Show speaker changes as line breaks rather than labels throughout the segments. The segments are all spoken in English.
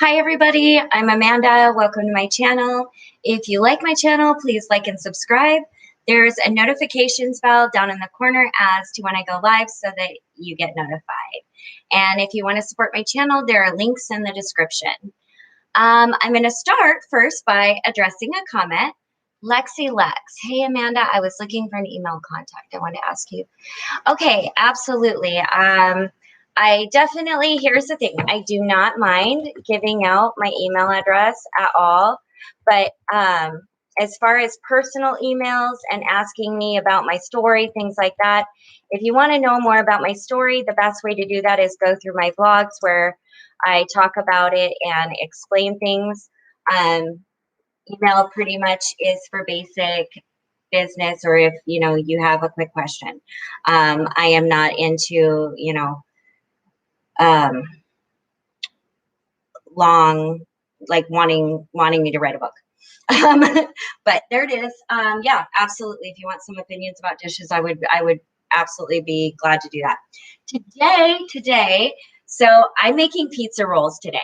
Hi everybody, I'm Amanda. Welcome to my channel. If you like my channel, please like and subscribe. There's a notifications bell down in the corner as to when I go live so that you get notified. And if you want to support my channel, there are links in the description. I'm going to start first by addressing a comment. Lexi Lex, hey Amanda, I was looking for an email contact. I want to ask you. Okay, absolutely. I definitely, here's the thing, I do not mind giving out my email address at all, but as far as personal emails and asking me about my story, things like that, if you want to know more about my story, the best way to do that is go through my vlogs where I talk about it and explain things. Email pretty much is for basic business, or if you have a quick question. I am not into long, like wanting me to write a book. But there it is. Yeah, absolutely. If you want some opinions about dishes, I would absolutely be glad to do that. Today, so I'm making pizza rolls today.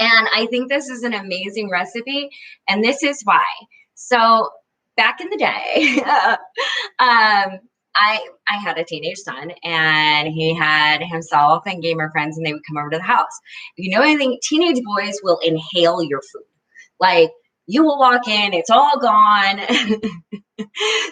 And I think this is an amazing recipe, and this is why. So back in the day, I had a teenage son, and he had himself and gamer friends, and they would come over to the house. You know anything? Teenage boys will inhale your food. Like, you will walk in, it's all gone.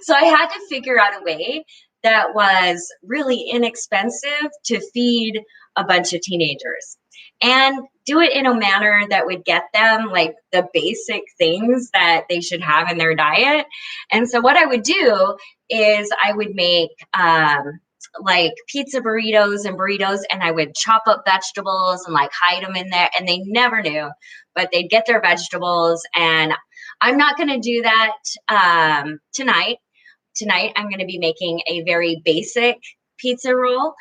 So I had to figure out a way that was really inexpensive to feed a bunch of teenagers and do it in a manner that would get them like the basic things that they should have in their diet. And so what I would do is I would make like pizza burritos, and I would chop up vegetables and like hide them in there, and they never knew, but they'd get their vegetables. And I'm not going to do that tonight. Tonight, I'm going to be making a very basic pizza roll,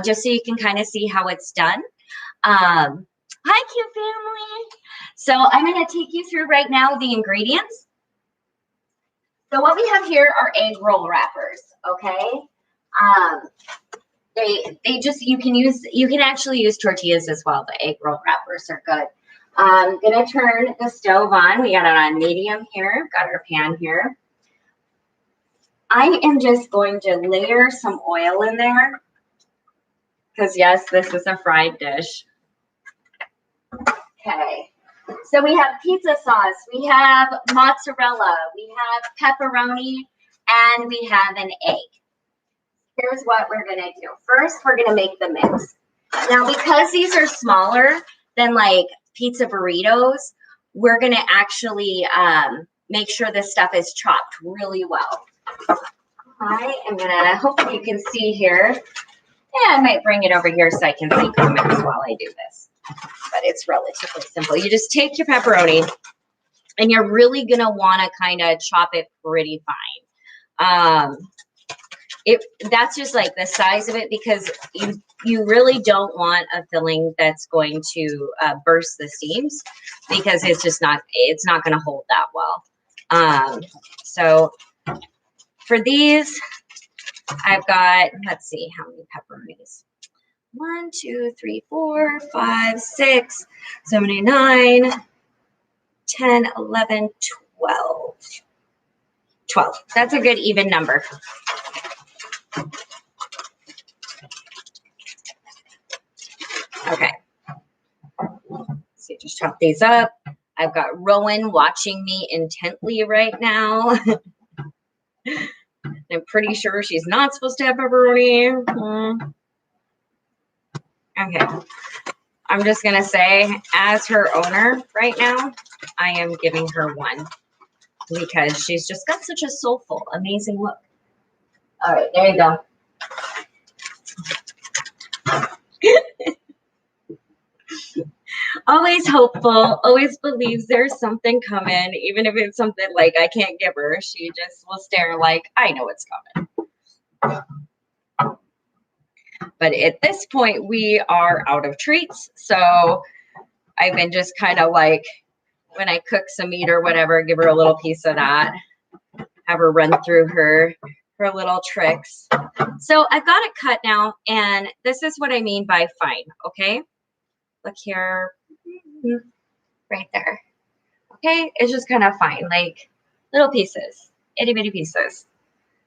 just so you can kind of see how it's done. Hi, cute family. So I'm going to take you through right now the ingredients. So what we have here are egg roll wrappers, okay? They just, you can actually use tortillas as well, but egg roll wrappers are good. I'm going to turn the stove on. We got it on medium here. Got our pan here. I am just going to layer some oil in there because, yes, this is a fried dish. Okay, so we have pizza sauce, we have mozzarella, we have pepperoni, and we have an egg. Here's what we're going to do. First, we're going to make the mix. Now, because these are smaller than like pizza burritos, we're going to actually make sure this stuff is chopped really well. I am going to, hopefully you can see here. Yeah, I might bring it over here so I can see comments while I do this. But it's relatively simple. You just take your pepperoni, and you're really going to want to kind of chop it pretty fine. That's just like the size of it, because you really don't want a filling that's going to burst the seams, because it's not going to hold that well. So for these, I've got, let's see how many pepperonis. 1, 2, 3, 4, 5, 6, 7, 8, 9, 10, 11, 12. 12. That's a good even number. Okay. So just chop these up. I've got Rowan watching me intently right now. I'm pretty sure she's not supposed to have pepperoni. Okay. I'm just going to say, as her owner right now, I am giving her one because she's just got such a soulful, amazing look. All right, there you go. Always hopeful, always believes there's something coming, even if it's something like I can't give her. She just will stare like, I know it's coming. But at this point, we are out of treats. So I've been just kind of like, when I cook some meat or whatever, give her a little piece of that, have her run through her little tricks. So I've got it cut now, and this is what I mean by fine, okay? Look here. right there. Okay, it's just kind of fine, like little pieces, itty bitty pieces.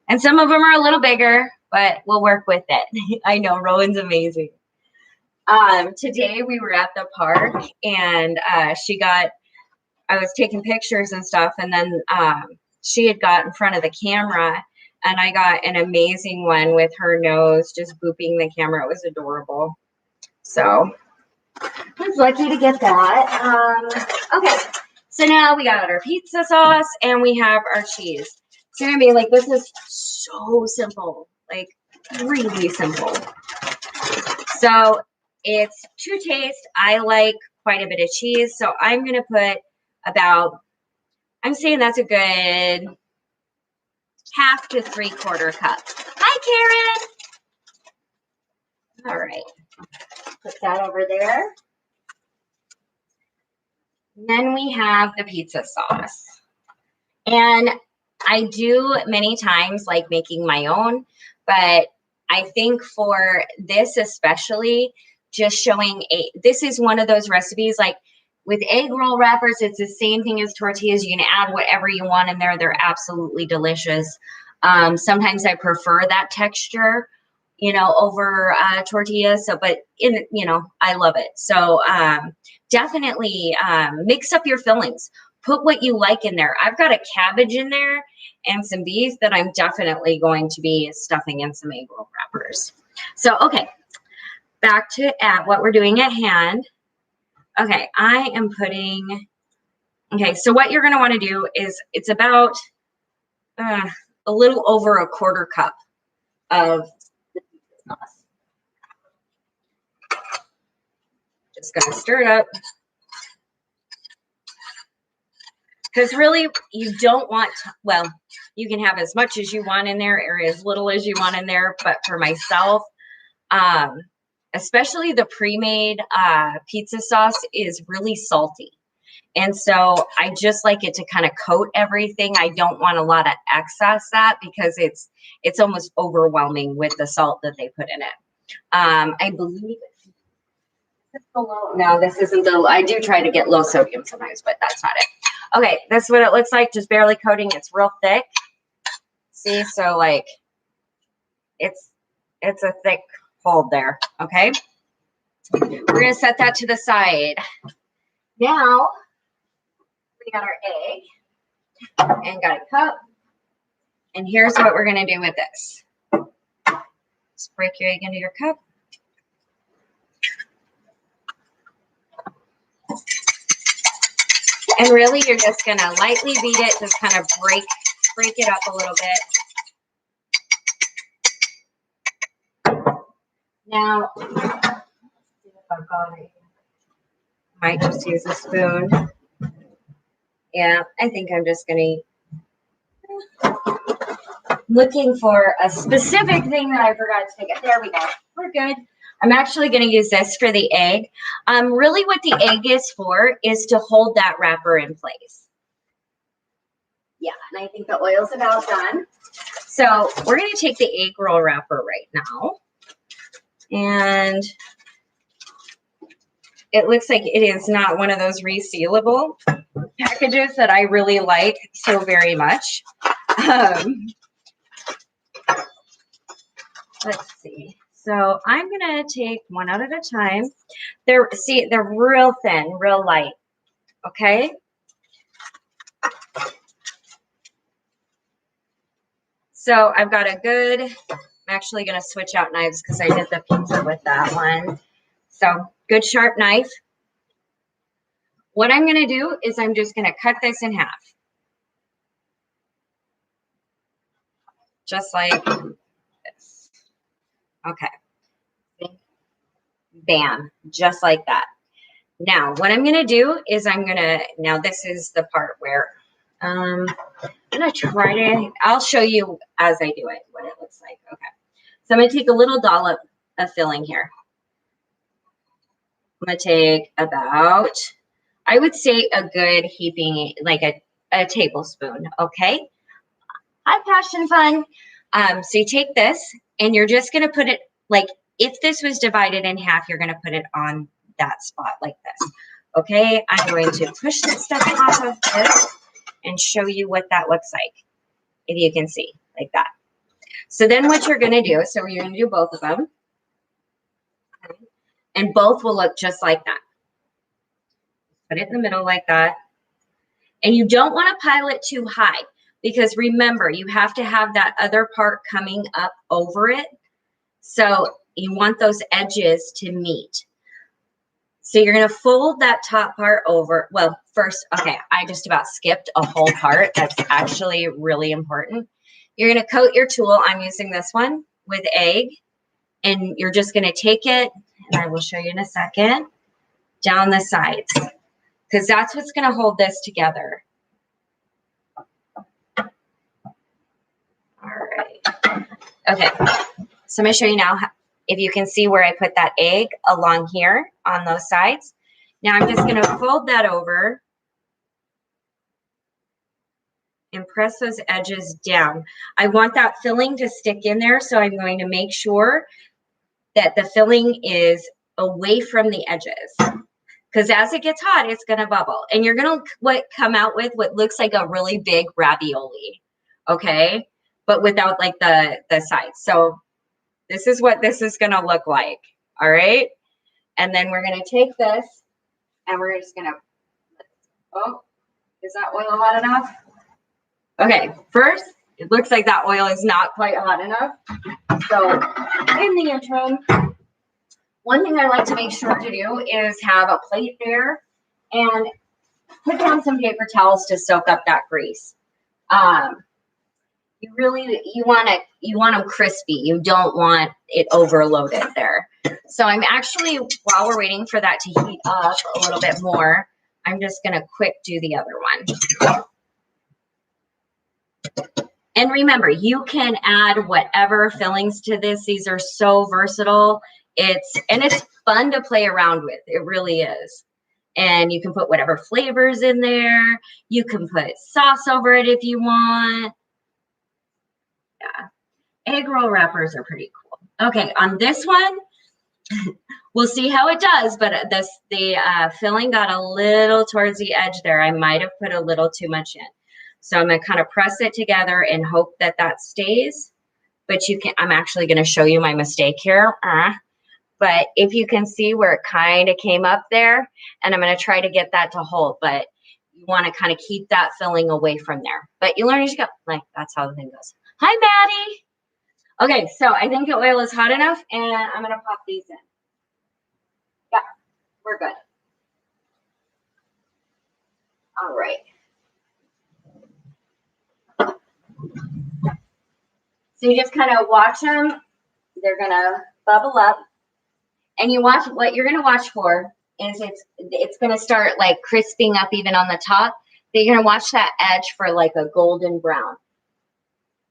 And some of them are a little bigger, but we'll work with it. I know, Rowan's amazing. Today we were at the park and I was taking pictures and stuff, and then she had got in front of the camera and I got an amazing one with her nose just booping the camera. It was adorable. So I was lucky to get that. Okay, so now we got our pizza sauce and we have our cheese. It's gonna be like, this is so simple, like really simple. So it's to taste. I like quite a bit of cheese, so I'm gonna put about, I'm saying that's a good 1/2 to 3/4 cup. Hi, Karen. All right, put that over there. Then we have the pizza sauce. And I do many times like making my own, but I think for this especially, just showing this is one of those recipes, like with egg roll wrappers, it's the same thing as tortillas. You can add whatever you want in there. They're absolutely delicious. Sometimes I prefer that texture, over tortillas. So, but I love it. So definitely mix up your fillings. Put what you like in there. I've got a cabbage in there and some beef that I'm definitely going to be stuffing in some egg roll wrappers. So, okay, back to what we're doing at hand. Okay, I am putting, so what you're going to want to do is it's about a little over 1/4 cup of the pizza sauce. Just going to stir it up. Because really, you don't want, you can have as much as you want in there or as little as you want in there. But for myself, especially the pre-made pizza sauce is really salty. And so I just like it to kind of coat everything. I don't want a lot of excess because it's almost overwhelming with the salt that they put in it. I believe it's the low. No, this isn't I do try to get low sodium sometimes, but that's not it. Okay, that's what it looks like, just barely coating. It's real thick. See, so like it's a thick hold there, okay? We're gonna set that to the side. Now, we got our egg and got a cup. And here's what we're gonna do with this. Just break your egg into your cup. And really, you're just gonna lightly beat it, just kind of break it up a little bit. Now, let's see if I've got it. Might just use a spoon. Yeah, I think I'm just gonna looking for a specific thing that I forgot to take it. There we go. We're good. I'm actually going to use this for the egg. Really what the egg is for is to hold that wrapper in place. Yeah, and I think the oil's about done. So we're going to take the egg roll wrapper right now. And it looks like it is not one of those resealable packages that I really like so very much. Let's see. So I'm going to take one out at a time. They're real thin, real light. Okay. So I've got a good, I'm actually going to switch out knives because I did the pizza with that one. So good sharp knife. What I'm going to do is I'm just going to cut this in half. Just like this. Okay. Bam, just like that. Now, what I'm going to do is now this is the part where I'm going to I'll show you as I do it, what it looks like. Okay. So I'm going to take a little dollop of filling here. I'm going to take about, I would say a good heaping, like a tablespoon. Okay. Hi, Passion Fun. So you take this and you're just going to put it like, if this was divided in half, you're going to put it on that spot like this. Okay, I'm going to push this stuff off of this and show you what that looks like, if you can see, like that. So then what you're going to do, so you're going to do both of them, okay, and both will look just like that. Put it in the middle like that. And you don't want to pile it too high, because remember, you have to have that other part coming up over it. So you want those edges to meet. So you're going to fold that top part over. Well, first, okay, I just about skipped a whole part. That's actually really important. You're going to coat your tool. I'm using this one with egg. And you're just going to take it, and I will show you in a second, down the sides, because that's what's going to hold this together. All right. Okay. So I'm going to show you now if you can see where I put that egg along here on those sides. Now I'm just going to fold that over and press those edges down. I want that filling to stick in there, so I'm going to make sure that the filling is away from the edges. Because as it gets hot, it's going to bubble. And you're going to come out with what looks like a really big ravioli, okay? But without like the sides. So this is what this is going to look like, all right? And then we're going to take this, and we're just going to, oh, is that oil hot enough? Okay, first, it looks like that oil is not quite hot enough. So in the interim, one thing I like to make sure to do is have a plate there and put down some paper towels to soak up that grease. You want them crispy. You don't want it overloaded there. So I'm actually, while we're waiting for that to heat up a little bit more, I'm just going to quick do the other one. And remember, you can add whatever fillings to this. These are so versatile. It's fun to play around with. It really is. And you can put whatever flavors in there. You can put sauce over it if you want. Yeah. Egg roll wrappers are pretty cool. Okay, on this one, we'll see how it does, but the filling got a little towards the edge there. I might have put a little too much in. So I'm going to kind of press it together and hope that that stays. But I'm actually going to show you my mistake here. But if you can see where it kind of came up there, and I'm going to try to get that to hold, but you want to kind of keep that filling away from there. But you learn as you go. Like, that's how the thing goes. Hi, Maddie. Okay, so I think the oil is hot enough, and I'm going to pop these in. Yeah, we're good. All right. So you just kind of watch them. They're going to bubble up. And you watch, what you're going to watch for is it's going to start like crisping up even on the top. But you're going to watch that edge for like a golden brown.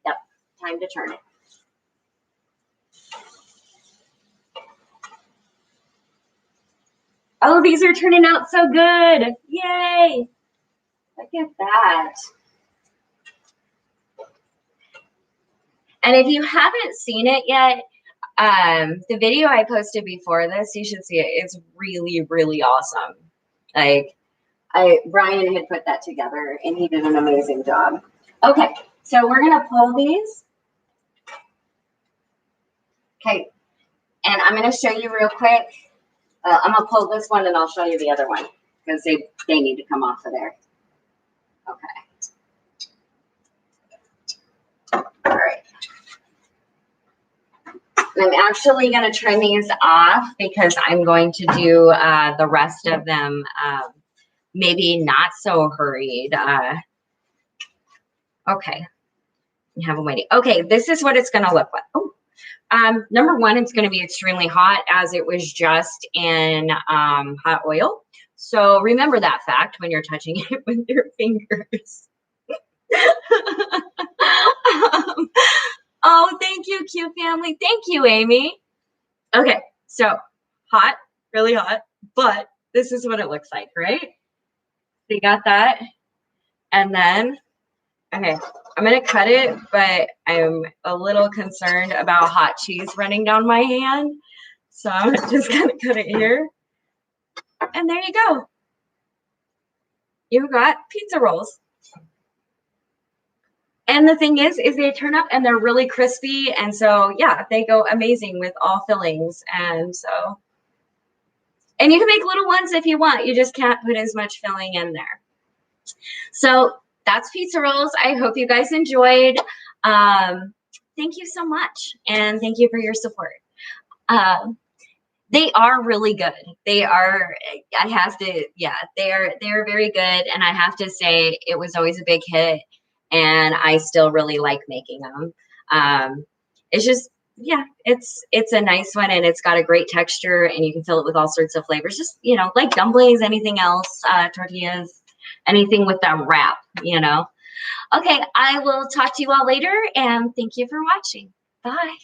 Yep, time to turn it. Oh, these are turning out so good. Yay. Look at that. And if you haven't seen it yet, the video I posted before this, you should see it. It's really, really awesome. Like, Brian had put that together, and he did an amazing job. Okay, so we're going to pull these. Okay, and I'm going to show you real quick. I'm going to pull this one, and I'll show you the other one, because they need to come off of there. Okay. All right. I'm actually going to turn these off because I'm going to do the rest of them maybe not so hurried. Okay. You have them waiting. Okay, this is what it's going to look like. Oh. Number one, it's going to be extremely hot as it was just in hot oil. So remember that fact when you're touching it with your fingers. Oh, thank you, Q family. Thank you, Amy. Okay, so hot, really hot, but this is what it looks like, right? So you got that. And then, okay, I'm going to cut it, but I'm a little concerned about hot cheese running down my hand. So I'm just going to cut it here. And there you go.
you've got pizza rolls. And the thing is they turn up and they're really crispy. And so, yeah, they go amazing with all fillings. And so, and you can make little ones if you want. You just can't put as much filling in there. So that's pizza rolls. I hope you guys enjoyed. Thank you so much. And thank you for your support. They are really good. They are, I have to, yeah, they're very good. And I have to say it was always a big hit and I still really like making them. It's just, yeah, it's a nice one and it's got a great texture and you can fill it with all sorts of flavors. Just, you know, like dumplings, anything else, tortillas, anything with that wrap, you know. Okay, I will talk to you all later and thank you for watching. Bye.